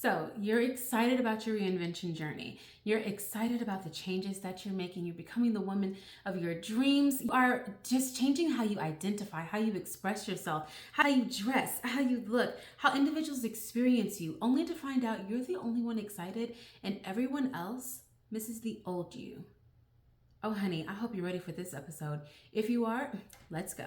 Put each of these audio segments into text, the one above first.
So, you're excited about your reinvention journey. You're excited about the changes that you're making. You're becoming the woman of your dreams. You are just changing how you identify, how you express yourself, how you dress, how you look, how individuals experience you, only to find out you're the only one excited and everyone else misses the old you. Oh, honey, I hope you're ready for this episode. If you are, let's go.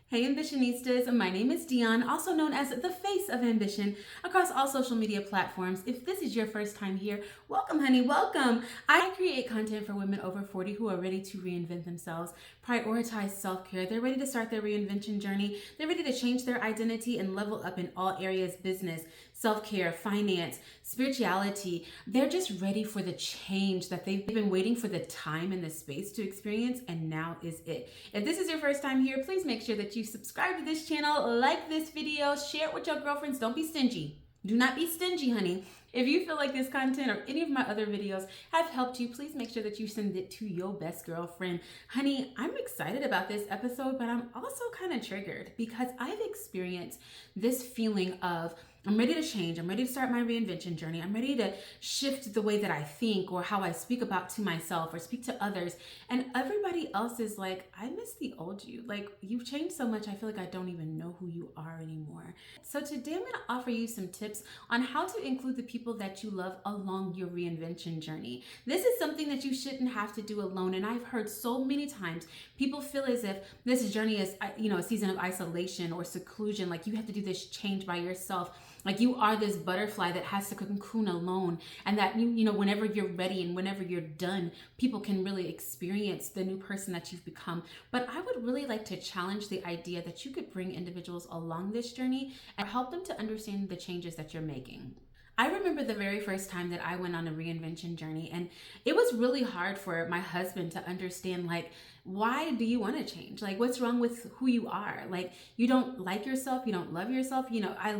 Hey Ambitionistas, my name is Dion, also known as the face of ambition across all social media platforms. If this is your first time here, welcome honey, welcome. I create content for women over 40 who are ready to reinvent themselves, prioritize self-care, they're ready to start their reinvention journey, they're ready to change their identity and level up in all areas: business, self-care, finance, spirituality. They're just ready for the change that they've been waiting for the time and the space to experience, and now is it. If this is your first time here, please make sure that you subscribe to this channel, like this video, share it with your girlfriends. Don't be stingy. Do not be stingy, honey. If you feel like this content or any of my other videos have helped you, please make sure that you send it to your best girlfriend. Honey, I'm excited about this episode, but I'm also kind of triggered because I've experienced this feeling of I'm ready to change. I'm ready to start my reinvention journey. I'm ready to shift the way that I think or how I speak about to myself or speak to others. And everybody else is like, I miss the old you. Like, you've changed so much. I feel like I don't even know who you are anymore. So today I'm going to offer you some tips on how to include the people that you love along your reinvention journey. This is something that you shouldn't have to do alone. And I've heard so many times people feel as if this journey is, a season of isolation or seclusion. Like you have to do this change by yourself. Like you are this butterfly that has to cocoon alone, and that whenever you're ready and whenever you're done, people can really experience the new person that you've become. But I would really like to challenge the idea that you could bring individuals along this journey and help them to understand the changes that you're making. I remember the very first time that I went on a reinvention journey, and it was really hard for my husband to understand, like, why do you want to change? Like, what's wrong with who you are? Like, you don't like yourself, you don't love yourself. I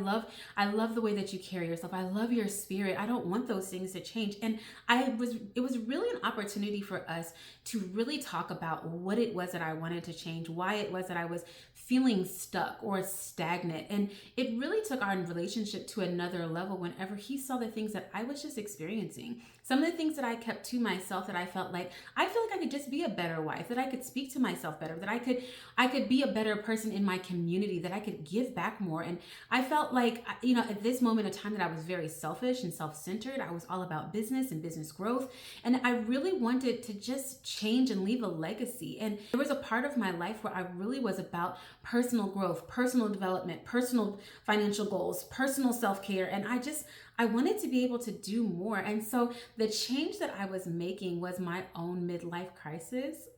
love the way that you carry yourself. I love your spirit. I don't want those things to change. And it was really an opportunity for us to really talk about what it was that I wanted to change, why it was that I was feeling stuck or stagnant. And it really took our relationship to another level whenever he saw the things that I was just experiencing. Some of the things that I kept to myself, that I felt like, I feel like I could just be a better wife, that I could speak to myself better, that I could be a better person in my community, that I could give back more. And I felt like, at this moment of time, that I was very selfish and self-centered. I was all about business and business growth. And I really wanted to just change and leave a legacy. And there was a part of my life where I really was about personal growth, personal development, personal financial goals, personal self-care. And I wanted to be able to do more. And so the change that I was making was my own midlife crisis,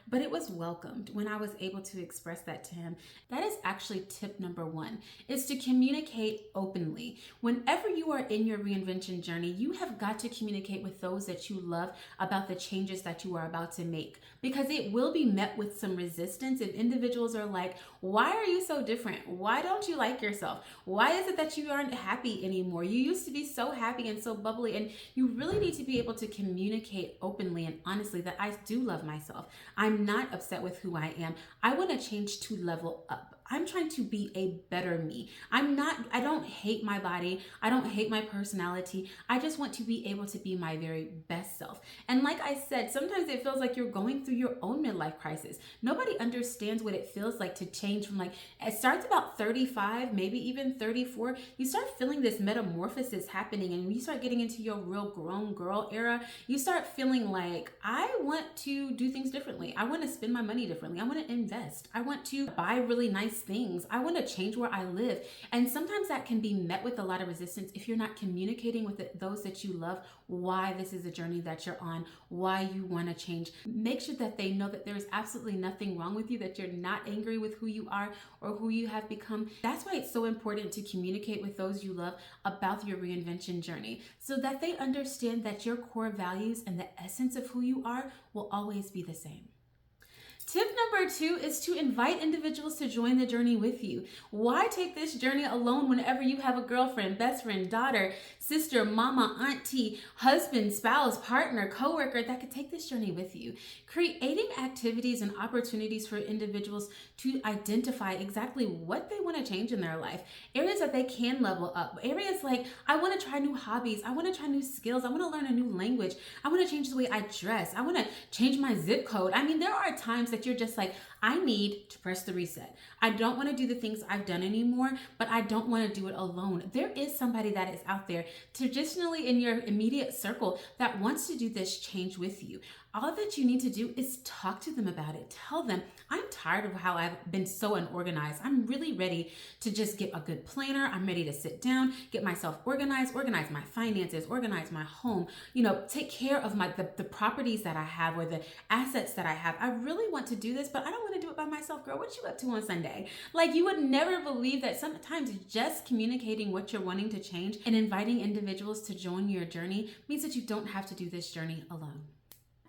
but it was welcomed when I was able to express that to him. That is actually tip number one, is to communicate openly. Whenever you are in your reinvention journey, you have got to communicate with those that you love about the changes that you are about to make, because it will be met with some resistance if individuals are like, why are you so different? Why don't you like yourself? Why is it that you aren't happy anymore? You used to be so happy and so bubbly. And you really need to be able to communicate openly and honestly that I do love myself. I'm not upset with who I am. I want to change to level up. I'm trying to be a better me. I don't hate my body. I don't hate my personality. I just want to be able to be my very best self. And like I said, sometimes it feels like you're going through your own midlife crisis. Nobody understands what it feels like to change from, like, it starts about 35, maybe even 34. You start feeling this metamorphosis happening, and when you start getting into your real grown girl era, you start feeling like, I want to do things differently. I want to spend my money differently. I want to invest. I want to buy really nice things. I want to change where I live. And sometimes that can be met with a lot of resistance if you're not communicating with those that you love why this is a journey that you're on, why you want to change. Make sure that they know that there's absolutely nothing wrong with you, that you're not angry with who you are or who you have become. That's why it's so important to communicate with those you love about your reinvention journey, so that they understand that your core values and the essence of who you are will always be the same. Tip number 2 is to invite individuals to join the journey with you. Why take this journey alone whenever you have a girlfriend, best friend, daughter, sister, mama, auntie, husband, spouse, partner, coworker that could take this journey with you? Creating activities and opportunities for individuals to identify exactly what they want to change in their life, areas that they can level up, areas like I want to try new hobbies, I want to try new skills, I want to learn a new language, I want to change the way I dress, I want to change my zip code. I mean, there are times that you're just like, I need to press the reset. I don't want to do the things I've done anymore, but I don't want to do it alone. There is somebody that is out there, traditionally in your immediate circle, that wants to do this change with you. All that you need to do is talk to them about it. Tell them, I'm tired of how I've been so unorganized. I'm really ready to just get a good planner. I'm ready to sit down, get myself organized, organize my finances, organize my home, take care of the properties that I have or the assets that I have. I really want to do this, but I don't want to do it by myself. Girl, what you up to on Sunday? Like, you would never believe that sometimes just communicating what you're wanting to change and inviting individuals to join your journey means that you don't have to do this journey alone.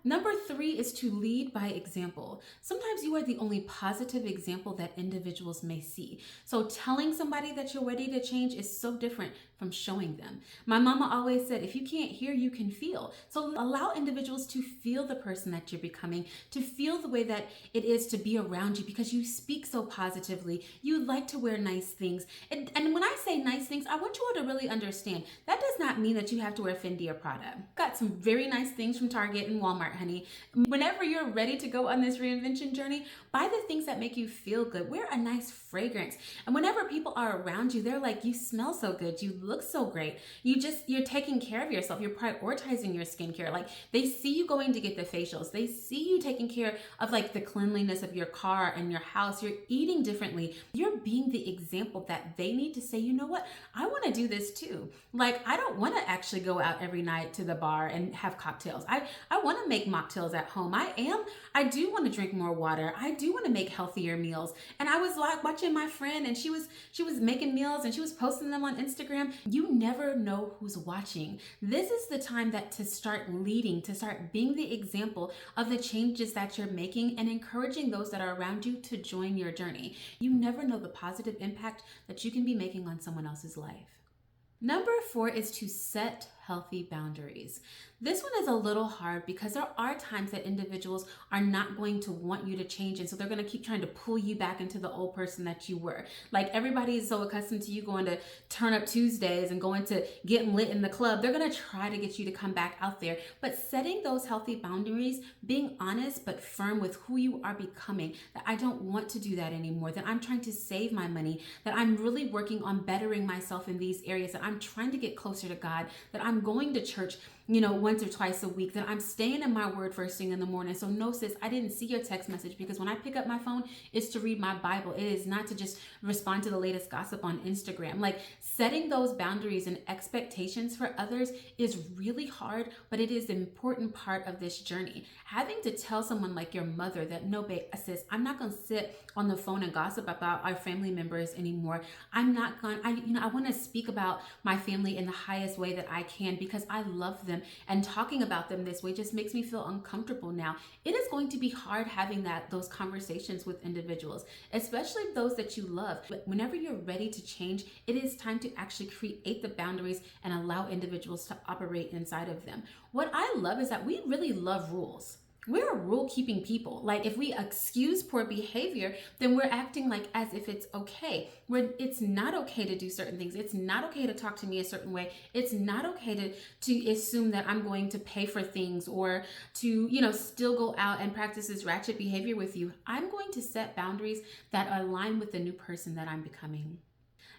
Number 3 is to lead by example. Sometimes you are the only positive example that individuals may see. So telling somebody that you're ready to change is so different from showing them. My mama always said, if you can't hear, you can feel. So allow individuals to feel the person that you're becoming, to feel the way that it is to be around you, because you speak so positively. You like to wear nice things. And when I say nice things, I want you all to really understand that does not mean that you have to wear Fendi or Prada. Got some very nice things from Target and Walmart, honey. Whenever you're ready to go on this reinvention journey, buy the things that make you feel good. Wear a nice fragrance. And whenever people are around you, they're like, you smell so good. You look so great. You're taking care of yourself. You're prioritizing your skincare. Like, they see you going to get the facials. They see you taking care of like the cleanliness of your car and your house. You're eating differently. You're being the example that they need to say, you know what? I want to do this too. Like, I don't want to actually go out every night to the bar and have cocktails. I want to make mocktails at home. I do want to drink more water. I do want to make healthier meals. And I was like watching my friend, and she was making meals and she was posting them on Instagram. You never know who's watching. This is the time to start leading, to start being the example of the changes that you're making and encouraging those that are around you to join your journey. You never know the positive impact that you can be making on someone else's life. Number 4 is to set healthy boundaries. This one is a little hard because there are times that individuals are not going to want you to change, and so they're going to keep trying to pull you back into the old person that you were. Like, everybody is so accustomed to you going to Turn Up Tuesdays and going to Getting Lit in the club. They're going to try to get you to come back out there. But setting those healthy boundaries, being honest but firm with who you are becoming, that I don't want to do that anymore, that I'm trying to save my money, that I'm really working on bettering myself in these areas, that I'm trying to get closer to God, that I'm going to church, once or twice a week, that I'm staying in my word first thing in the morning. So no, sis, I didn't see your text message, because when I pick up my phone, it's to read my Bible. It is not to just respond to the latest gossip on Instagram. Like, setting those boundaries and expectations for others is really hard, but it is an important part of this journey. Having to tell someone like your mother that, no, babe, sis, I'm not going to sit on the phone and gossip about our family members anymore. I'm not going, I want to speak about my family in the highest way that I can, because I love them. And talking about them this way just makes me feel uncomfortable now. It is going to be hard having those conversations with individuals, especially those that you love. But whenever you're ready to change, it is time to actually create the boundaries and allow individuals to operate inside of them. What I love is that we really love rules. We're a rule-keeping people. Like, if we excuse poor behavior, then we're acting like as if it's okay. It's not okay to do certain things. It's not okay to talk to me a certain way. It's not okay to assume that I'm going to pay for things, or to, still go out and practice this ratchet behavior with you. I'm going to set boundaries that align with the new person that I'm becoming.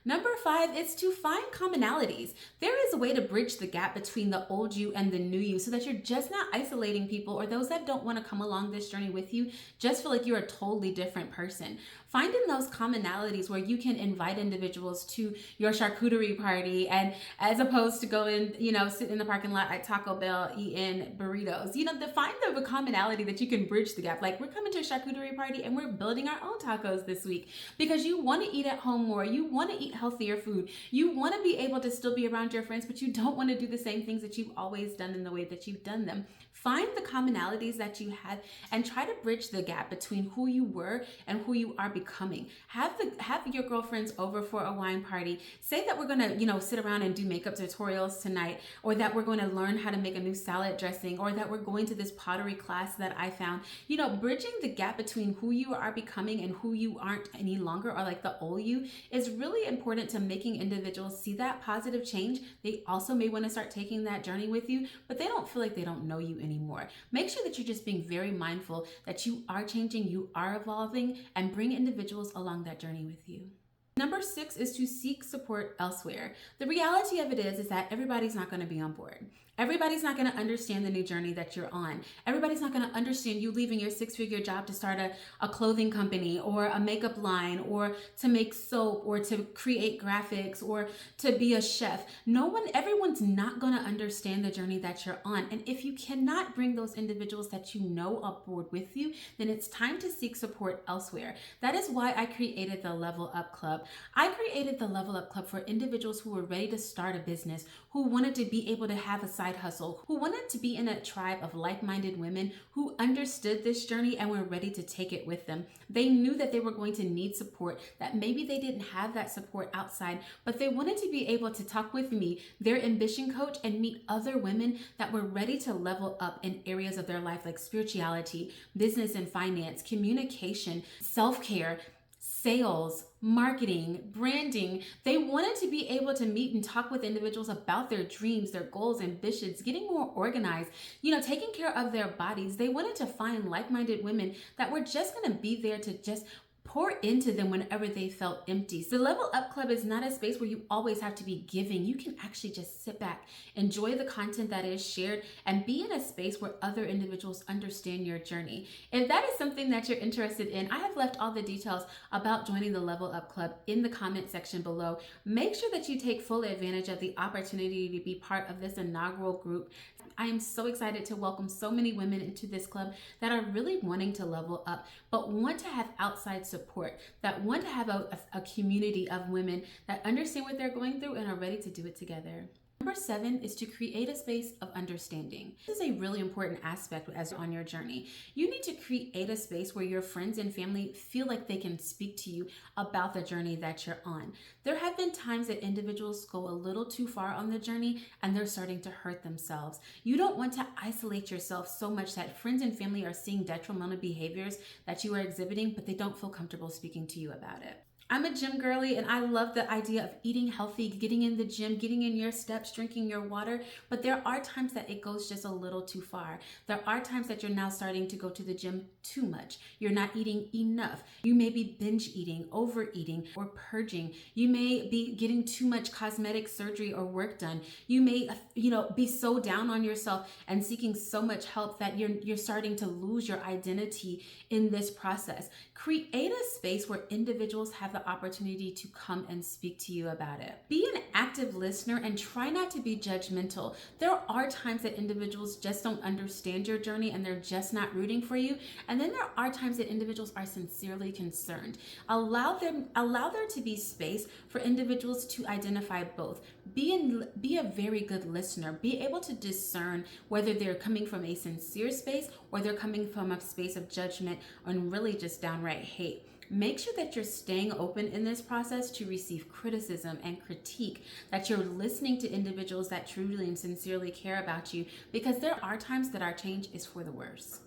Number 5 is to find commonalities. There is a way to bridge the gap between the old you and the new you, so that you're just not isolating people, or those that don't want to come along this journey with you just feel like you're a totally different person. Finding those commonalities where you can invite individuals to your charcuterie party, and as opposed to going, sit in the parking lot at Taco Bell eating burritos, to find the commonality that you can bridge the gap. Like, we're coming to a charcuterie party and we're building our own tacos this week because you want to eat at home more. You want to eat healthier food. You want to be able to still be around your friends, but you don't want to do the same things that you've always done in the way that you've done them. Find the commonalities that you have and try to bridge the gap between who you were and who you are becoming. Have your girlfriends over for a wine party. Say that we're gonna, sit around and do makeup tutorials tonight, or that we're going to learn how to make a new salad dressing, or that we're going to this pottery class that I found. Bridging the gap between who you are becoming and who you aren't any longer, or like the old you, is really important to making individuals see that positive change. They also may want to start taking that journey with you, but they don't feel like they don't know you anymore. Make sure that you're just being very mindful that you are changing, you are evolving, and bring individuals along that journey with you. Number 6 is to seek support elsewhere. The reality of it is that everybody's not going to be on board. Everybody's not going to understand the new journey that you're on. Everybody's not going to understand you leaving your 6-figure job to start a clothing company or a makeup line, or to make soap, or to create graphics, or to be a chef. Everyone's not going to understand the journey that you're on. And if you cannot bring those individuals that you know aboard with you, then it's time to seek support elsewhere. That is why I created the Level Up Club. I created the Level Up Club for individuals who were ready to start a business, who wanted to be able to have a side hustle, who wanted to be in a tribe of like-minded women who understood this journey and were ready to take it with them. They knew that they were going to need support, that maybe they didn't have that support outside, but they wanted to be able to talk with me, their ambition coach, and meet other women that were ready to level up in areas of their life like spirituality, business and finance, communication, self-care, sales, marketing, branding. They wanted to be able to meet and talk with individuals about their dreams, their goals, ambitions, getting more organized, taking care of their bodies. They wanted to find like-minded women that were just going to be there to just pour into them whenever they felt empty. So the Level Up Club is not a space where you always have to be giving. You can actually just sit back, enjoy the content that is shared, and be in a space where other individuals understand your journey. If that is something that you're interested in, I have left all the details about joining the Level Up Club in the comment section below. Make sure that you take full advantage of the opportunity to be part of this inaugural group. I am so excited to welcome so many women into this club that are really wanting to level up, but want to have outside support, that want to have a community of women that understand what they're going through and are ready to do it together. Number 7 is to create a space of understanding. This is a really important aspect as on your journey. You need to create a space where your friends and family feel like they can speak to you about the journey that you're on. There have been times that individuals go a little too far on the journey and they're starting to hurt themselves. You don't want to isolate yourself so much that friends and family are seeing detrimental behaviors that you are exhibiting, but they don't feel comfortable speaking to you about it. I'm a gym girly and I love the idea of eating healthy, getting in the gym, getting in your steps, drinking your water, but there are times that it goes just a little too far. There are times that you're now starting to go to the gym too much. You're not eating enough. You may be binge eating, overeating, or purging. You may be getting too much cosmetic surgery or work done. You may, be so down on yourself and seeking so much help that you're starting to lose your identity in this process. Create a space where individuals have the opportunity to come and speak to you about it. Be an active listener and try not to be judgmental. There are times that individuals just don't understand your journey and they're just not rooting for you. And then there are times that individuals are sincerely concerned. Allow there to be space for individuals to identify both. Be a very good listener. Be able to discern whether they're coming from a sincere space or they're coming from a space of judgment and really just downright hate. Make sure that you're staying open in this process to receive criticism and critique, that you're listening to individuals that truly and sincerely care about you, because there are times that our change is for the worse.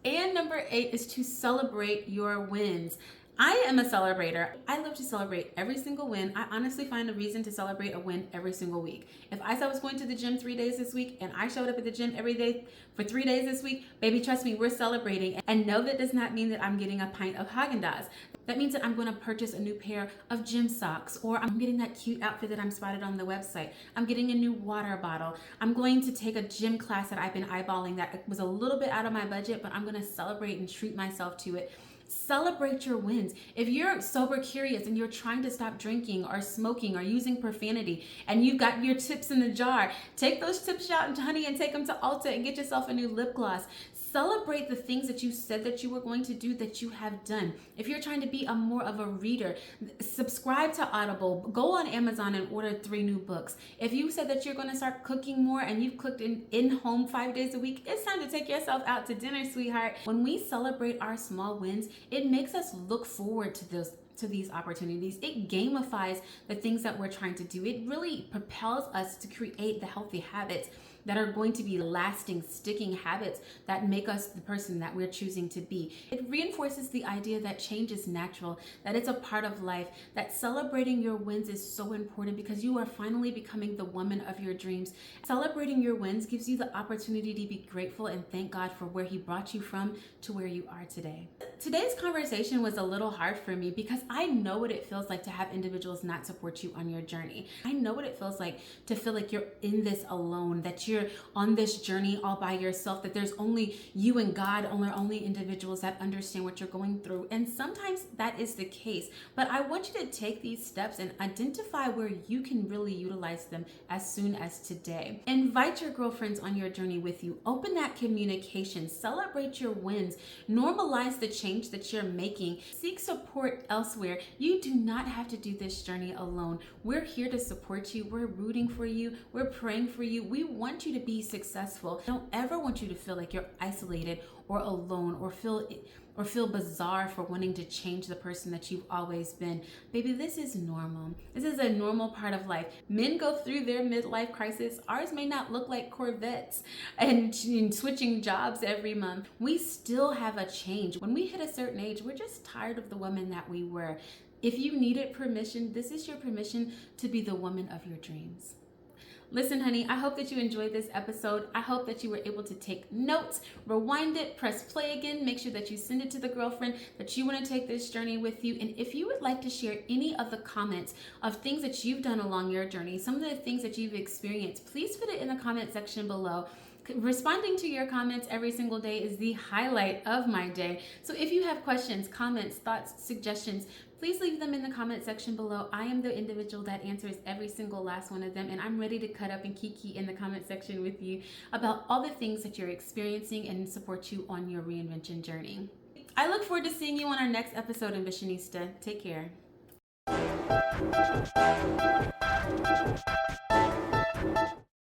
And number 8 is to celebrate your wins. I am a celebrator. I love to celebrate every single win. I honestly find a reason to celebrate a win every single week. If I said I was going to the gym 3 days this week and I showed up at the gym every day for 3 days this week, baby, trust me, we're celebrating. And no, that does not mean that I'm getting a pint of Haagen-Dazs. That means that I'm going to purchase a new pair of gym socks, or I'm getting that cute outfit that I'm spotted on the website. I'm getting a new water bottle. I'm going to take a gym class that I've been eyeballing that was a little bit out of my budget, but I'm going to celebrate and treat myself to it. Celebrate your wins. If you're sober curious and you're trying to stop drinking or smoking or using profanity and you've got your tips in the jar, take those tips out, honey, and take them to Ulta and get yourself a new lip gloss. Celebrate the things that you said that you were going to do that you have done. If you're trying to be a more of a reader, subscribe to Audible, go on Amazon and order 3 new books. If you said that you're going to start cooking more and you've cooked in home 5 days a week, it's time to take yourself out to dinner, sweetheart. When we celebrate our small wins, it makes us look forward to these opportunities. It gamifies the things that we're trying to do. It really propels us to create the healthy habits that are going to be lasting, sticking habits that make us the person that we're choosing to be. It reinforces the idea that change is natural, that it's a part of life, that celebrating your wins is so important because you are finally becoming the woman of your dreams. Celebrating your wins gives you the opportunity to be grateful and thank God for where He brought you from to where you are today. Today's conversation was a little hard for me because I know what it feels like to have individuals not support you on your journey. I know what it feels like to feel like you're in this alone, that you're on this journey all by yourself, that there's only you and God, only individuals that understand what you're going through. And sometimes that is the case. But I want you to take these steps and identify where you can really utilize them as soon as today. Invite your girlfriends on your journey with you. Open that communication. Celebrate your wins. Normalize the change that you're making. Seek support elsewhere. You do not have to do this journey alone. We're here to support you. We're rooting for you. We're praying for you. We want you to be successful. I don't ever want you to feel like you're isolated or alone or feel bizarre for wanting to change the person that you've always been. Baby, this is normal. This is a normal part of life. Men go through their midlife crisis. Ours may not look like Corvettes and switching jobs every month. We still have a change. When we hit a certain age, we're just tired of the woman that we were. If you needed permission, this is your permission to be the woman of your dreams. Listen, honey, I hope that you enjoyed this episode. I hope that you were able to take notes, rewind it, press play again, make sure that you send it to the girlfriend that you want to take this journey with you. And if you would like to share any of the comments of things that you've done along your journey, some of the things that you've experienced, please put it in the comment section below. Responding to your comments every single day is the highlight of my day. So if you have questions, comments, thoughts, suggestions, please leave them in the comment section below. I am the individual that answers every single last one of them, and I'm ready to cut up and kiki in the comment section with you about all the things that you're experiencing and support you on your reinvention journey. I look forward to seeing you on our next episode, Ambitionista. Take care.